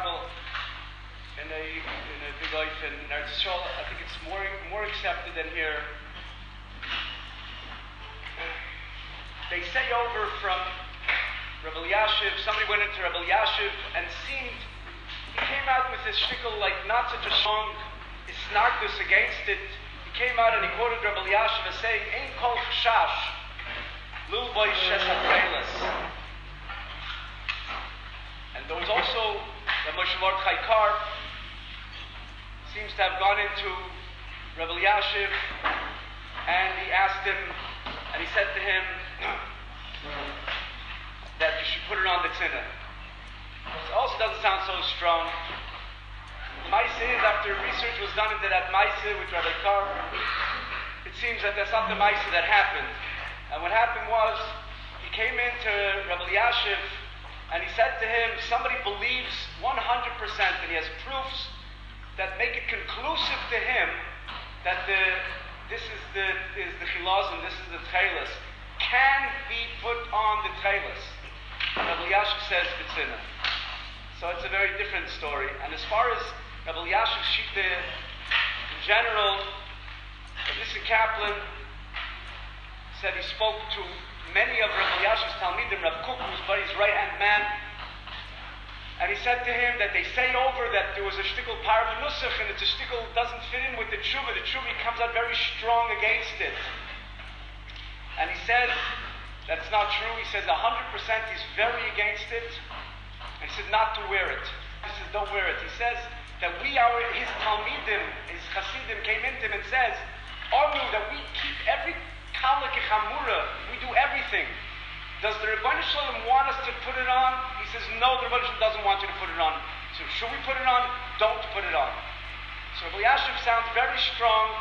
makabel in a big life in Eretz Yisrael. I think it's more accepted than here. They say over from Rabbi Elyashiv, somebody went into Rabbi Elyashiv and he came out with this shtickle like not such a strong isnarkus against it. He came out and he quoted Rabbi Elyashiv as saying, Ein kol chashash, lul boy shes Techeles. And there was also Moshe Mordechai seems to have gone into Rabbi Elyashiv and he asked him, and he said to him that you should put it on the tzina. It also doesn't sound so strong. Maisa is, after research was done into that Maisa with Rabbi Kar, it seems that that's not the Maisa that happened. And what happened was, he came into Rabbi Elyashiv and he said to him, somebody believes 100% and he has proofs that make it conclusive to him that this is the chilazim, this is the Techeles, can be put on the Techeles. Rabbi Elyashiv says B'tzina. So it's a very different story. And as far as Rabbi Elyashiv's shita in general, Rabbi Kaplan said he spoke to many of Rabbi Elyashiv's Talmidim, Rav Kook, who was his right-hand man, and he said to him that they say over that there was a shtickle par v'nusach, and it's a shtickle doesn't fit in with the tshuva. The tshuva comes out very strong against it. And he said that's not true. He says 100% he's very against it. And he said not to wear it. He says don't wear it. He says that his Talmidim, his Hasidim came into him and says, Onu, that we keep every kala kechamura, we do everything. Does the Rebbeinu Shalom want us to put it on? He says, no, the Rebbeinu Shalom doesn't want you to put it on. So should we put it on? Don't put it on. So Rabbi Elyashiv sounds very strong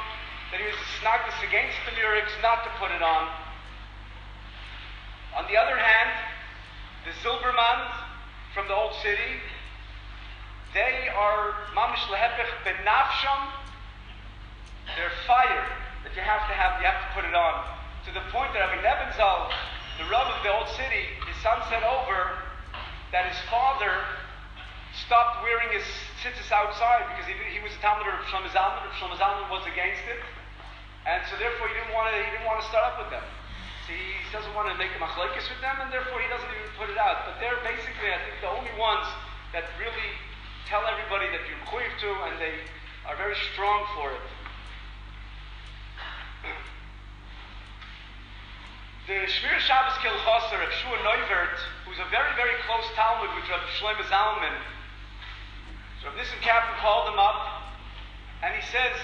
that he was snagged against the murex not to put it on. On the other hand, the Zilbermans from the old city, they are mamish lehepech benafsham. They're fire that you have to put it on. To the point that Rabbi Nebenzal, the Rav of the old city, his son said over that his father stopped wearing his tzitzis outside because he was a Talmud of Shlomo Zalman. Shlomo Zalman was against it, and so therefore he didn't want to start up with them. So he doesn't want to make a machlokes with them, and therefore he doesn't even put it out. But they're basically, I think, the only ones that really tell everybody that you're mechuyev to, and they are very strong for it. The Shmir Shabbos Kilchaser of Shua Neuvert, who's a very, very close Talmud with Rav Shlomo Zalman, so Rav Nissen Kaplan called him up, and he says,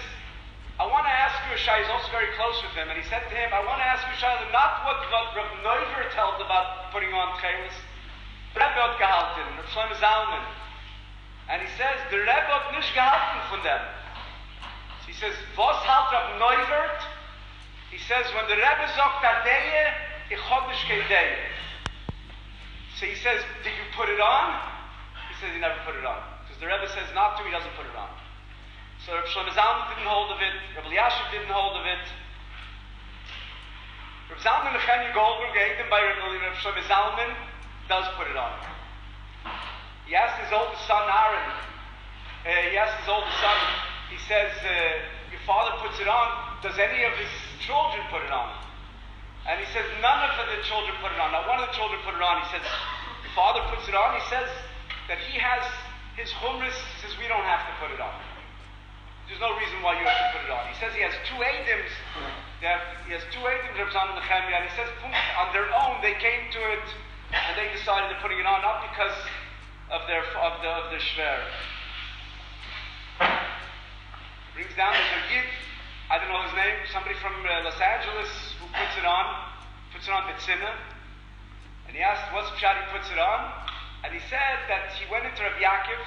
I want to ask you a shayla. He's also very close with him, and he said to him, I want to ask you a shayla, not what Rav Neuvert tells about putting on Techeles, the Rebbe hat gehalten, Rav Shlomo Zalman. And he says, the Rebbe hat nicht gehalten von them. So he says, was halt Rav Neuvert? He says, when the Rebbe sagt Adeye, ich hab nicht kein Deye. So he says, did you put it on? He says he never put it on. Because the Rebbe says not to, he doesn't put it on. So Rav Shlomo Zalman didn't hold of it, Rav Elyashiv didn't hold of it. Rav Zalman Nechemya Goldberg, Eidim by Rav Shlomo Zalman, does put it on. He asked his oldest son, Aaron, he says, your father puts it on, does any of his children put it on? And he says, none of the children put it on. Now, one of the children put it on. He says, the father puts it on. He says that he has his hummus. He says, we don't have to put it on. There's no reason why you have to put it on. He says he has two Eidims. He has two Eidims, Rav Zalman Nechemya, and he says, on their own, they came to it, and they decided they're putting it on, not because of their shver. Brings down there's a Yid, I don't know his name, somebody from Los Angeles who puts it on B'tzina, and he asked what's pshat he puts it on, and he said that he went into Rabbi Yaakov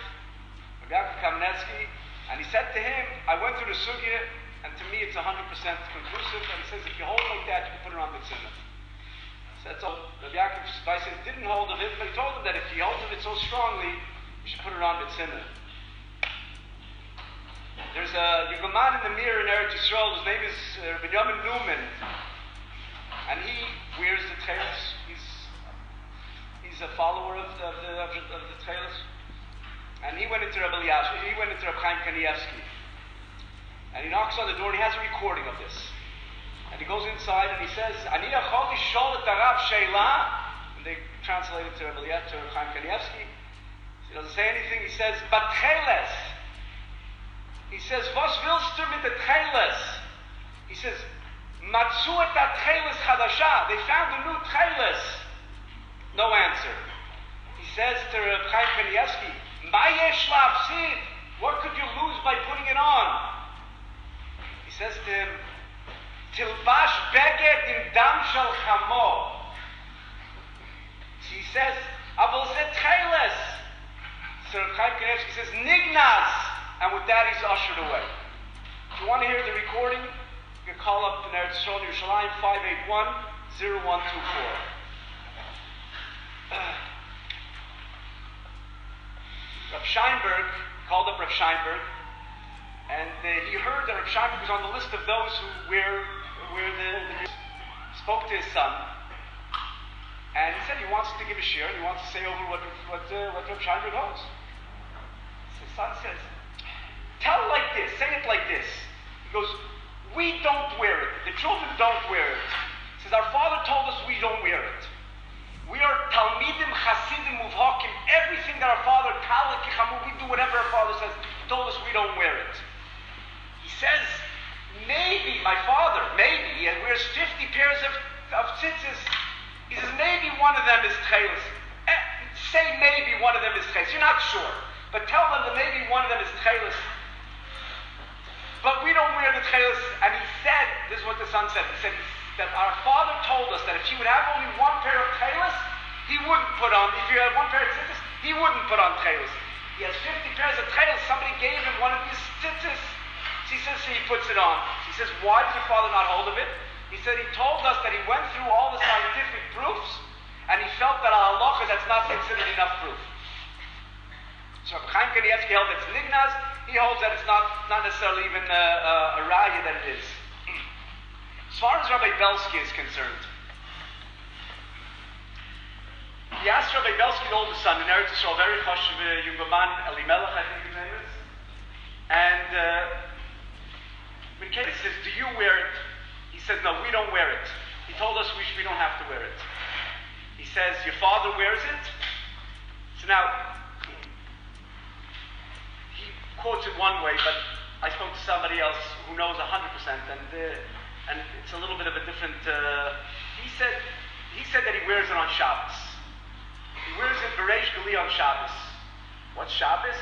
Kamenetsky, and he said to him, I went through the sugya, and to me it's 100% conclusive, and he says if you hold like that, you can put it on B'tzina. So that's all. Rabbi Yaakov didn't hold of it, but he told him that if he holds of it so strongly, you should put it on B'tzina. There's a man in the mirror in Eretz Yisrael, his name is Benjamin Newman, and he wears the Techeles. He's a follower of the Techeles, and he went into Rabbi Chaim Kanievsky. And he knocks on the door and he has a recording of this. And he goes inside and he says, Ani achoti shol et harav sheila. And they translate it to Rabbi Chaim Kanievsky. He doesn't say anything. He says, Techeles. He says, Was willst du mit der Techeles? He says, Matzu et Techeles chadasha. They found a new Techeles. No answer. He says to Rabbi Chaim Kanievsky, Ma yesh la'afsid. What could you lose by putting it on? He says to him, Tilbash beged in dam shel chamo. He says, Abel said Techeles. So Chaim Kanievsky says, Nignaz. And with that, he's ushered away. If you want to hear the recording, you can call up the Eretz Yisrael Yerushalayim 581-0124. Rav Scheinberg called up Rav Scheinberg, and he heard that Rav Scheinberg was on the list of those who spoke to his son, and he said he wants to give a share, and he wants to say over what Rav Scheinberg holds. So his son says, tell it like this, say it like this. He goes, we don't wear it. The children don't wear it. He says, our father told us we don't wear it. We are Talmidim, Hasidim, Muvhakim. Everything that our father, Kala, Kichamu, we do whatever our father says. He told us we don't wear it. He says, maybe, my father, maybe, he wears 50 pairs of tzitzis. He says, maybe one of them is Techeles. Say maybe one of them is Techeles. You're not sure. But tell them that maybe one of them is Techeles. But we don't wear the Techeles. And he said, this is what the son said. He said that our father told us that if he would have only one pair of Techeles, he wouldn't put on, if he had one pair of tzitzis, he wouldn't put on Techeles. He has 50 pairs of Techeles. Somebody gave him one of these tzitzis. He says he puts it on. He says, why does your father not hold of it? He said he told us that he went through all the scientific proofs, and he felt that al halacha that's not considered enough proof. So Chaim Kanievsky held that it's nignaz. He holds that it's not necessarily even a raya that it is. As far as Rabbi Belsky is concerned, he asked Rabbi Belsky, the oldest son, in Eretz Yisrael, very chashuv Yungaman Elimelech, I think his name is, and when he says, do you wear it? He says, no, we don't wear it. He told us we don't have to wear it. He says, your father wears it? So now, he quotes it one way, but I spoke to somebody else who knows 100%, and it's a little bit of a different, he said that he wears it on Shabbos. He wears it Bereish Gali on Shabbos. What's Shabbos?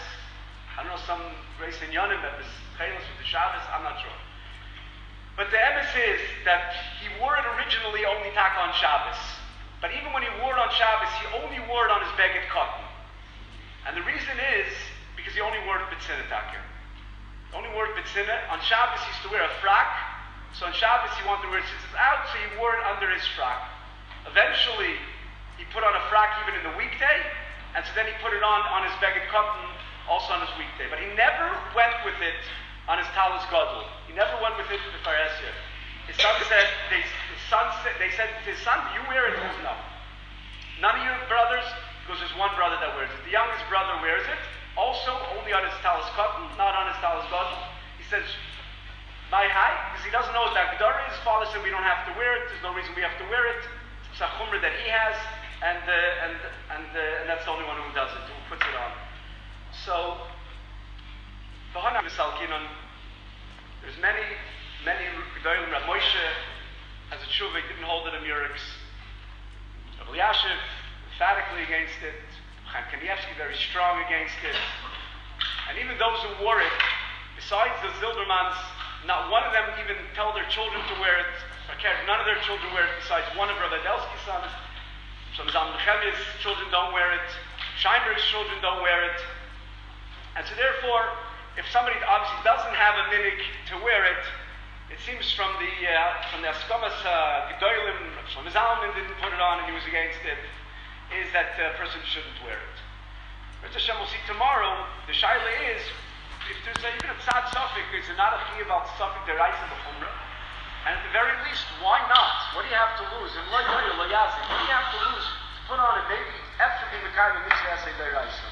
I don't know, some race in Yonim that was Techeles with the Shabbos, I'm not sure. But the emes is that he wore it originally only tak on Shabbos. But even when he wore it on Shabbos, he only wore it on his beged cotton. And the reason is because he only wore it b'tzinah takir. He only wore it b'tzinah. On Shabbos he used to wear a frock. So on Shabbos he wanted to wear tzitzis out, so he wore it under his frock. Eventually he put on a frock even in the weekday, and so then he put it on his beged cotton also on his weekday. But he never went with it on his talis gadol. He never went with it to the Pharisee. His son said, they said to his son, do you wear it? He goes, no. None of your brothers, because there's one brother that wears it. The youngest brother wears it, also only on his talis cotton, not on his talis gadol. He says, my high, because he doesn't know what that Gedara is. His father said we don't have to wear it. There's no reason we have to wear it. It's a chumrah that he has, and that's the only one who does it, who puts it on. So, there's many gedolim. Rav Moshe has a tshuva, he didn't hold it in murex. Rav Elyashiv, emphatically against it. Chaim Kanievsky, very strong against it. And even those who wore it, besides the Zilbermans, not one of them even tell their children to wear it. None of their children wear it besides one of Rav Adelsky's sons. So Zalman Nechemiah's children don't wear it. Scheinberg's children don't wear it. And so therefore, if somebody obviously doesn't have a minig to wear it, it seems from the Askamas gedolim, Shlomo Zalman didn't put it on and he was against it, is that a person shouldn't wear it. But Hashem, we'll see tomorrow. The shaila is, if there's even a tzad suffix, there's not a chiyuv al suffix deraisa b'chumrah, and at the very least, why not? What do you have to lose? And what do you have to lose to put on a baby after being the kind of mitzvah deraisa?